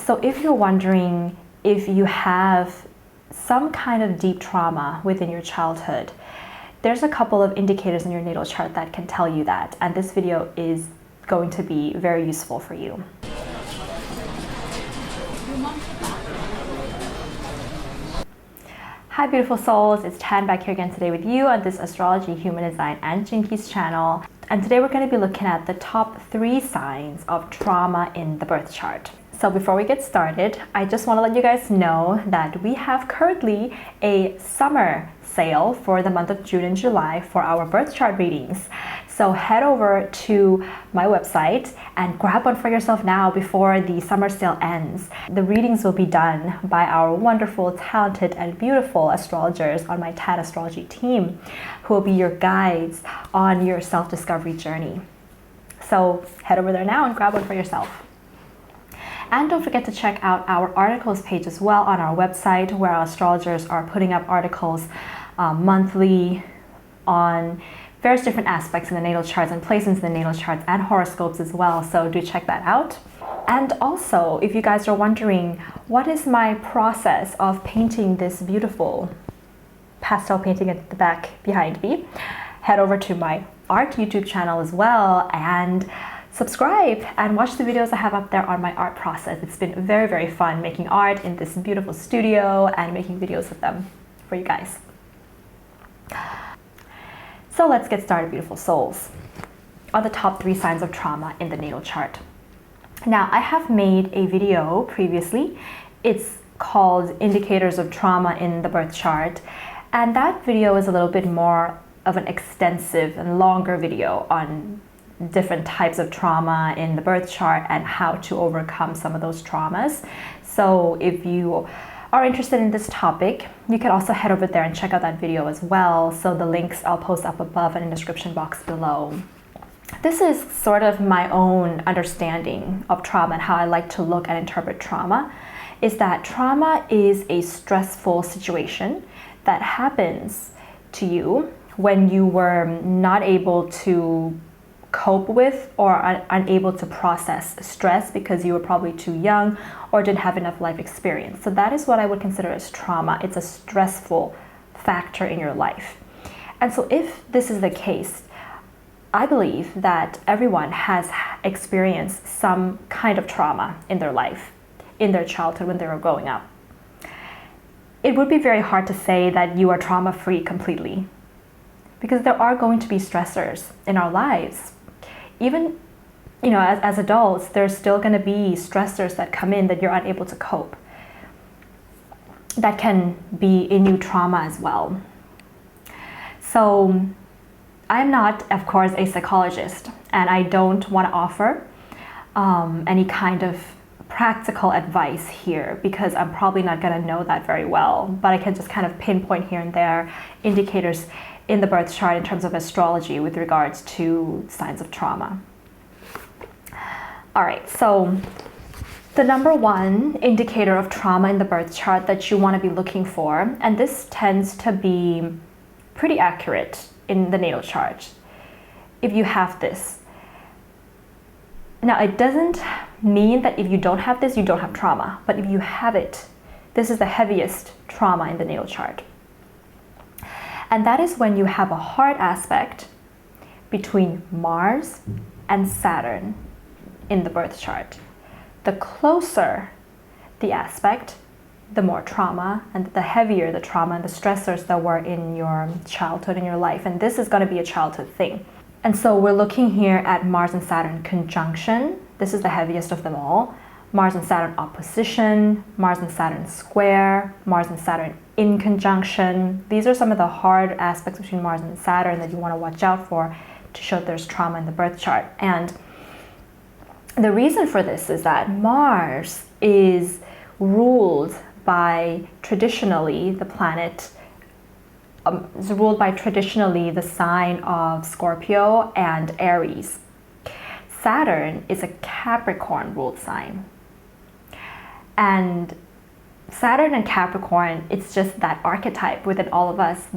So if you're wondering if you have some kind of deep trauma within your childhood, there's a couple of indicators in your natal chart that can tell you that, and this video is going to be very useful for you. Hi beautiful souls, it's Tan back here again today with you on this Astrology, Human Design and Jinkies channel. And today we're going to be looking at the top 3 signs of trauma in the birth chart. So before we get started, I just want to let you guys know that we have currently a summer sale for the month of June and July for our birth chart readings. So head over to my website and grab one for yourself now before the summer sale ends. The readings will be done by our wonderful, talented, and beautiful astrologers on my Tan Astrology team, who will be your guides on your self-discovery journey. So head over there now and grab one for yourself. And don't forget to check out our articles page as well on our website, where our astrologers are putting up articles monthly on various different aspects in the natal charts and placements in the natal charts and horoscopes as well. So do check that out. And also, if you guys are wondering, what is my process of painting this beautiful pastel painting at the back behind me, head over to my art YouTube channel as well and subscribe and watch the videos I have up there on my art process. It's been very, very fun making art in this beautiful studio and making videos of them for you guys. So let's get started, beautiful souls, on the top 3 signs of trauma in the natal chart. Now, I have made a video previously. It's called Indicators of Trauma in the Birth Chart, and that video is a little bit more of an extensive and longer video on different types of trauma in the birth chart and how to overcome some of those traumas. So if you are interested in this topic, you can also head over there and check out that video as well. So the links I'll post up above and in the description box below. This is sort of my own understanding of trauma and how I like to look and interpret trauma, is that trauma is a stressful situation that happens to you when you were not able to cope with or unable to process stress because you were probably too young or didn't have enough life experience. So that is what I would consider as trauma. It's a stressful factor in your life. And so if this is the case, I believe that everyone has experienced some kind of trauma in their life, in their childhood when they were growing up. It would be very hard to say that you are trauma-free completely, because there are going to be stressors in our lives. Even, as adults, there's still going to be stressors that come in that you're unable to cope. That can be a new trauma as well. So I'm not, of course, a psychologist, and I don't want to offer any kind of practical advice here because I'm probably not going to know that very well, but I can just kind of pinpoint here and there indicators in the birth chart in terms of astrology with regards to signs of trauma. All right, so the number 1 indicator of trauma in the birth chart that you want to be looking for, and this tends to be pretty accurate in the natal chart, if you have this. Now, it doesn't mean that if you don't have this, you don't have trauma, but if you have it, this is the heaviest trauma in the natal chart. And that is when you have a hard aspect between Mars and Saturn in the birth chart. The closer the aspect, the more trauma, and the heavier the trauma and the stressors that were in your childhood, in your life. And this is going to be a childhood thing. And so we're looking here at Mars and Saturn conjunction. This is the heaviest of them all. Mars and Saturn opposition, Mars and Saturn square, Mars and Saturn in conjunction. These are some of the hard aspects between Mars and Saturn that you want to watch out for to show there's trauma in the birth chart. And the reason for this is that Mars is ruled by traditionally the planet, is ruled by traditionally the sign of Scorpio and Aries. Saturn is a Capricorn ruled sign. And Saturn and Capricorn, it's just that archetype within all of us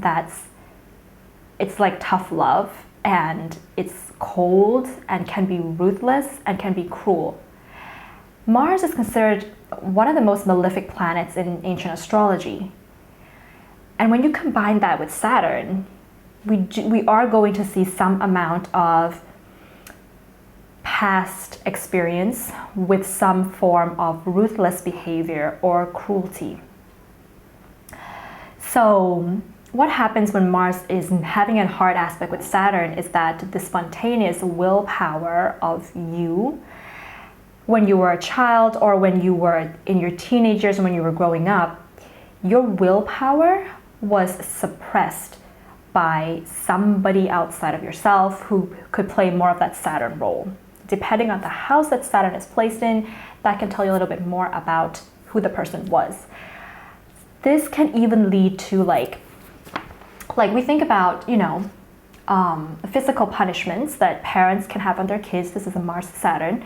it's like tough love, and it's cold and can be ruthless and can be cruel. Mars is considered one of the most malefic planets in ancient astrology. And when you combine that with Saturn, we are going to see some amount of past experience with some form of ruthless behavior or cruelty. So what happens when Mars is having a hard aspect with Saturn is that the spontaneous willpower of you when you were a child or when you were in your teenage years and when you were growing up, your willpower was suppressed by somebody outside of yourself who could play more of that Saturn role. Depending on the house that Saturn is placed in, that can tell you a little bit more about who the person was. This can even lead to like we think about, physical punishments that parents can have on their kids. This is a Mars-Saturn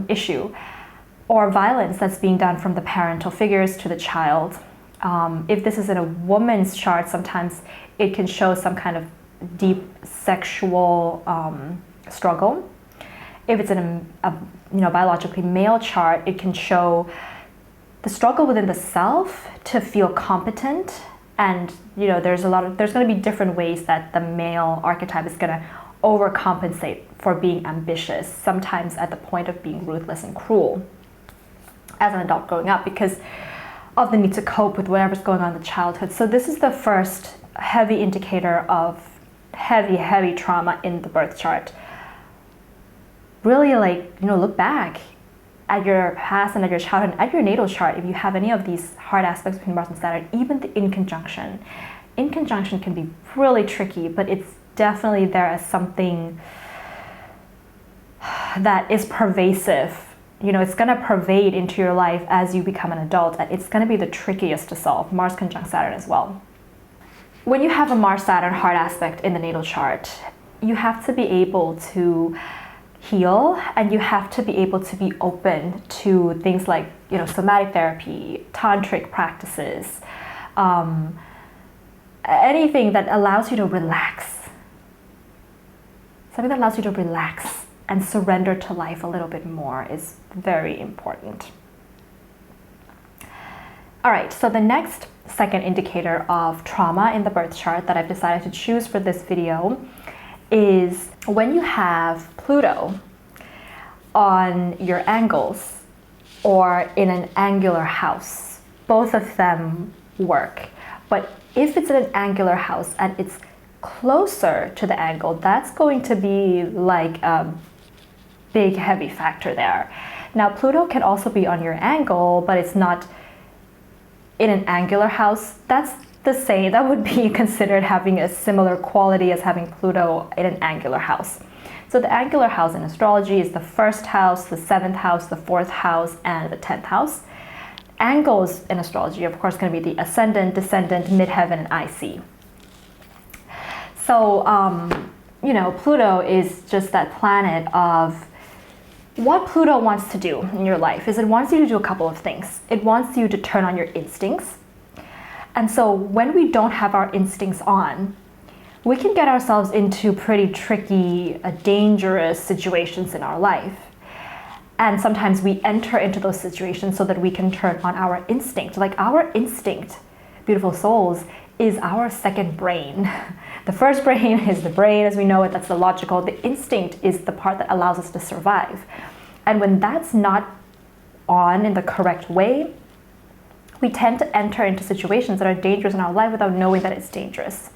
issue, or violence that's being done from the parental figures to the child. If this is in a woman's chart, sometimes it can show some kind of deep sexual struggle. If it's in a biologically male chart, it can show the struggle within the self to feel competent. And there's going to be different ways that the male archetype is going to overcompensate for being ambitious, sometimes at the point of being ruthless and cruel as an adult growing up because of the need to cope with whatever's going on in the childhood. So this is the first heavy indicator of heavy trauma in the birth chart. Really look back at your past and at your childhood, at your natal chart, if you have any of these hard aspects between Mars and Saturn, even the in conjunction. In conjunction can be really tricky, but it's definitely there as something that is pervasive. It's going to pervade into your life as you become an adult, and it's going to be the trickiest to solve. Mars conjunct Saturn as well. When you have a Mars-Saturn hard aspect in the natal chart, you have to be able to heal, and you have to be able to be open to things like somatic therapy, tantric practices, anything that allows you to relax. Something that allows you to relax and surrender to life a little bit more is very important. All right, so the next second indicator of trauma in the birth chart that I've decided to choose for this video is when you have Pluto on your angles or in an angular house. Both of them work. But if it's in an angular house and it's closer to the angle, that's going to be like a big heavy factor there. Now Pluto can also be on your angle, but it's not in an angular house. That's the same. That would be considered having a similar quality as having Pluto in an angular house. So the angular house in astrology is the first house, the seventh house, the fourth house, and the 10th house. Angles in astrology, of course, going to be the ascendant, descendant, midheaven, and IC. So, Pluto is just that planet of what Pluto wants to do in your life is it wants you to do a couple of things. It wants you to turn on your instincts. And so when we don't have our instincts on, we can get ourselves into pretty tricky, dangerous situations in our life. And sometimes we enter into those situations so that we can turn on our instinct. Like our instinct, beautiful souls, is our second brain. The first brain is the brain as we know it, that's the logical. The instinct is the part that allows us to survive. And when that's not on in the correct way, we tend to enter into situations that are dangerous in our life without knowing that it's dangerous.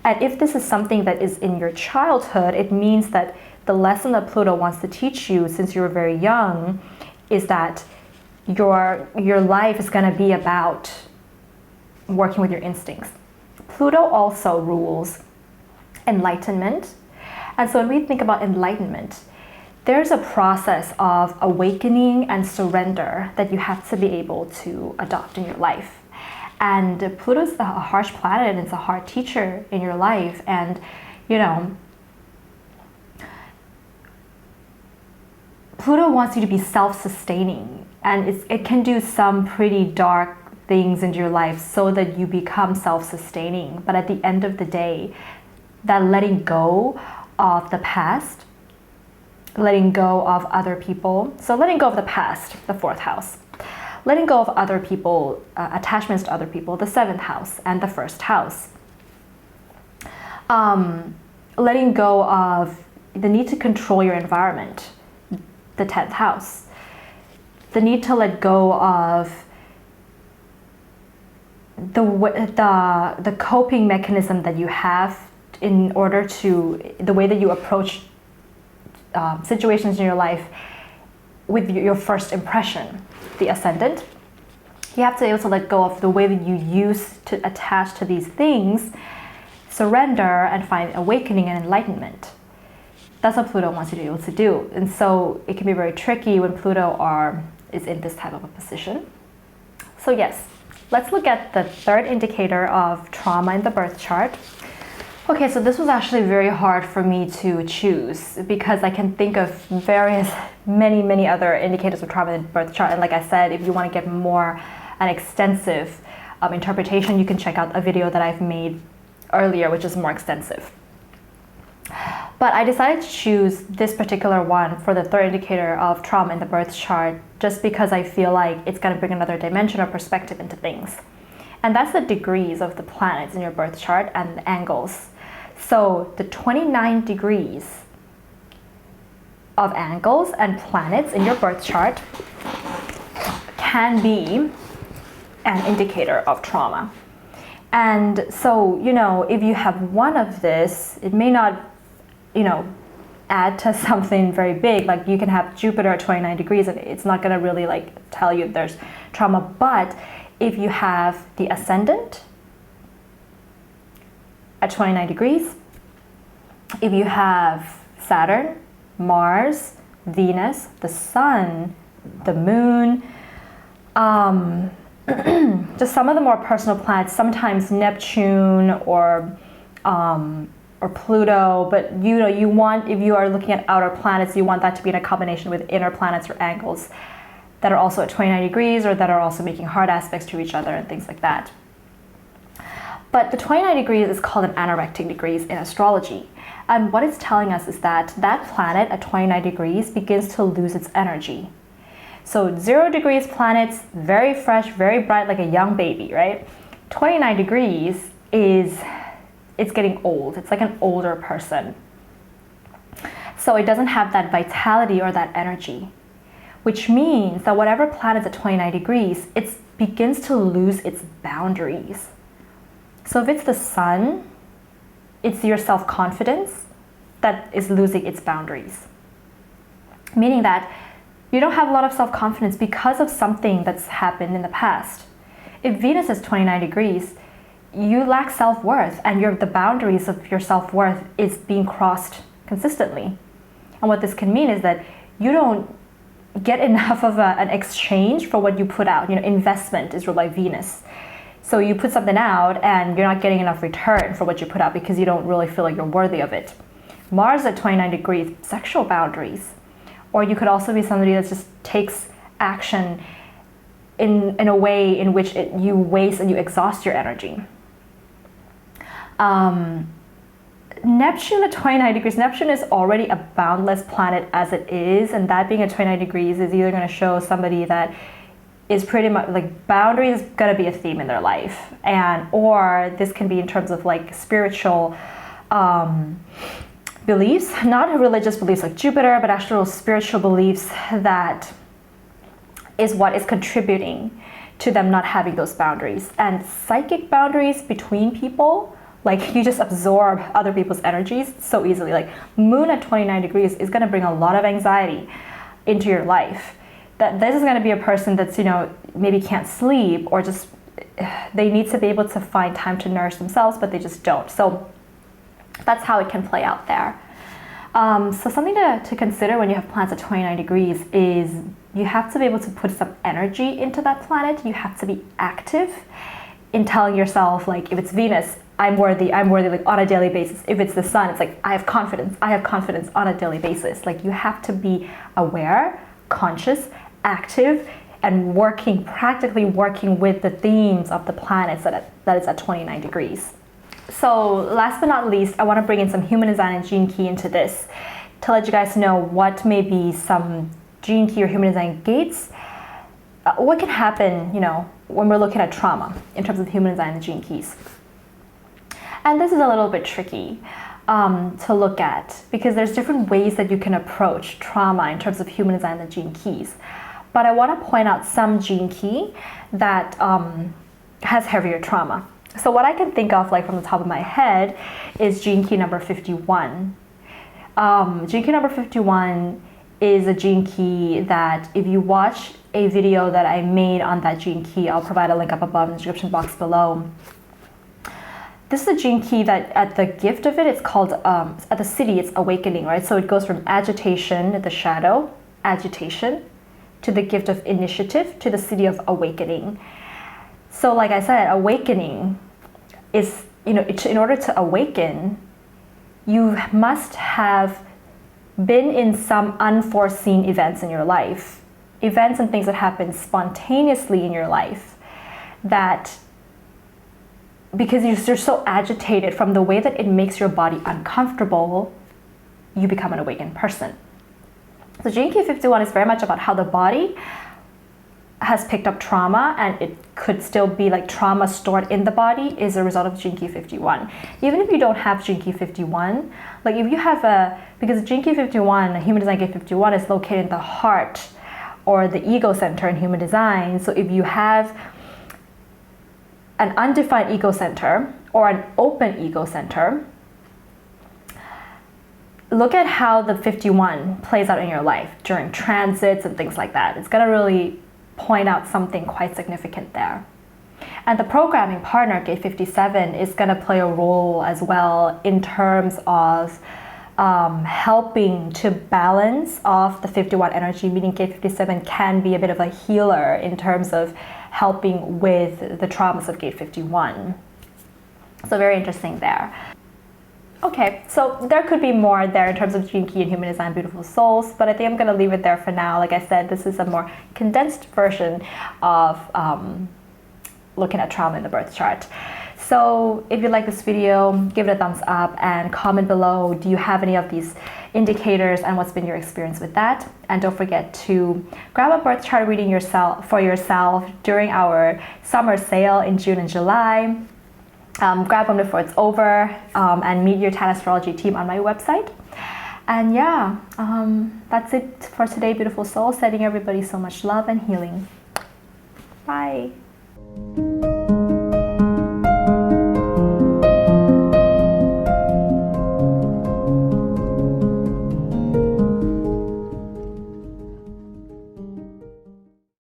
And if this is something that is in your childhood, it means that the lesson that Pluto wants to teach you since you were very young is that your life is going to be about working with your instincts. Pluto also rules enlightenment. And so when we think about enlightenment, there's a process of awakening and surrender that you have to be able to adopt in your life. And Pluto's a harsh planet and it's a hard teacher in your life. And, Pluto wants you to be self-sustaining, and it can do some pretty dark things into your life so that you become self-sustaining. But at the end of the day, that letting go of the past letting go of other people. So letting go of the past, the 4th house. Letting go of other people, attachments to other people, the 7th house and the 1st house. Letting go of the need to control your environment, the 10th house. The need to let go of the coping mechanism that you have in order to, the way that you approach situations in your life with your first impression, the ascendant. You have to be able to let go of the way that you used to attach to these things, surrender, and find awakening and enlightenment. That's what Pluto wants you to be able to do. And so it can be very tricky when Pluto is in this type of a position. So yes, let's look at the 3rd indicator of trauma in the birth chart. Okay, so this was actually very hard for me to choose because I can think of many other indicators of trauma in the birth chart. And like I said, if you want to get more an extensive interpretation, you can check out a video that I've made earlier, which is more extensive. But I decided to choose this particular one for the 3rd indicator of trauma in the birth chart just because I feel like it's going to bring another dimension or perspective into things. And that's the degrees of the planets in your birth chart and the angles. So the 29 degrees of angles and planets in your birth chart can be an indicator of trauma. And so, if you have one of this, it may not, add to something very big. Like you can have Jupiter at 29 degrees and it's not going to really tell you there's trauma. But if you have the ascendant at 29 degrees, if you have Saturn, Mars, Venus, the Sun, the Moon, just some of the more personal planets, sometimes Neptune or Pluto, but you want, if you are looking at outer planets, you want that to be in a combination with inner planets or angles that are also at 29 degrees or that are also making hard aspects to each other and things like that. But the 29 degrees is called an anorectic degrees in astrology. And what it's telling us is that that planet at 29 degrees begins to lose its energy. So 0 degrees planets, very fresh, very bright, like a young baby, right? 29 degrees it's getting old. It's like an older person. So it doesn't have that vitality or that energy, which means that whatever planet's at 29 degrees, it begins to lose its boundaries. So if it's the Sun, it's your self-confidence that is losing its boundaries. Meaning that you don't have a lot of self-confidence because of something that's happened in the past. If Venus is 29 degrees, you lack self-worth and the boundaries of your self-worth is being crossed consistently. And what this can mean is that you don't get enough of an exchange for what you put out. Investment is ruled by Venus. So you put something out and you're not getting enough return for what you put out because you don't really feel like you're worthy of it. Mars at 29 degrees, sexual boundaries. Or you could also be somebody that just takes action in a way in which you waste and you exhaust your energy. Neptune at 29 degrees, Neptune is already a boundless planet as it is, and that being at 29 degrees is either going to show somebody that is pretty much boundaries is going to be a theme in their life, or this can be in terms of spiritual beliefs, not religious beliefs like Jupiter, but actual spiritual beliefs that is what is contributing to them not having those boundaries. And psychic boundaries between people, you just absorb other people's energies so easily. Moon at 29 degrees is going to bring a lot of anxiety into your life. That this is going to be a person that's, maybe can't sleep or just they need to be able to find time to nourish themselves, but they just don't. So that's how it can play out there. So something to consider when you have planets at 29 degrees is you have to be able to put some energy into that planet. You have to be active in telling yourself, if it's Venus, I'm worthy on a daily basis. If it's the Sun, it's I have confidence on a daily basis. You have to be aware, conscious, active, and practically working with the themes of the planets that is at 29 degrees. So last but not least, I want to bring in some human design and gene key into this to let you guys know what may be some gene key or human design gates. What can happen, when we're looking at trauma in terms of human design and gene keys. And this is a little bit tricky to look at because there's different ways that you can approach trauma in terms of human design and gene keys. But I want to point out some gene key that has heavier trauma. So what I can think of, like from the top of my head, is gene key number 51. Gene key number 51 is a gene key that if you watch a video that I made on that gene key, I'll provide a link up above in the description box below. This is a gene key that at the gift of it, it's called, at the city, it's awakening, right? So it goes from agitation at the shadow, agitation, to the gift of initiative, to the city of awakening. So like I said, awakening is, in order to awaken, you must have been in some unforeseen events in your life, events and things that happen spontaneously in your life that, because you're so agitated from the way that it makes your body uncomfortable, you become an awakened person. So gene key 51 is very much about how the body has picked up trauma, and it could still be like trauma stored in the body is a result of gene key 51. Even if you don't have gene key 51, like if you have because gene key 51, human design gate 51 is located in the heart or the ego center in human design. So if you have an undefined ego center or an open ego center, look at how the 51 plays out in your life during transits and things like that. It's gonna really point out something quite significant there. And the programming partner, gate 57, is gonna play a role as well in terms of helping to balance off the 51 energy, meaning gate 57 can be a bit of a healer in terms of helping with the traumas of gate 51. So very interesting there. Okay, so there could be more there in terms of gene key and human design beautiful souls, but I think I'm going to leave it there for now. Like I said, this is a more condensed version of looking at trauma in the birth chart. So if you like this video, give it a thumbs up and comment below, do you have any of these indicators and what's been your experience with that? And don't forget to grab a birth chart reading for yourself during our summer sale in June and July. Grab one before it's over and meet your Tan Astrology team on my website. And yeah, that's it for today, beautiful soul. Sending everybody so much love and healing. Bye.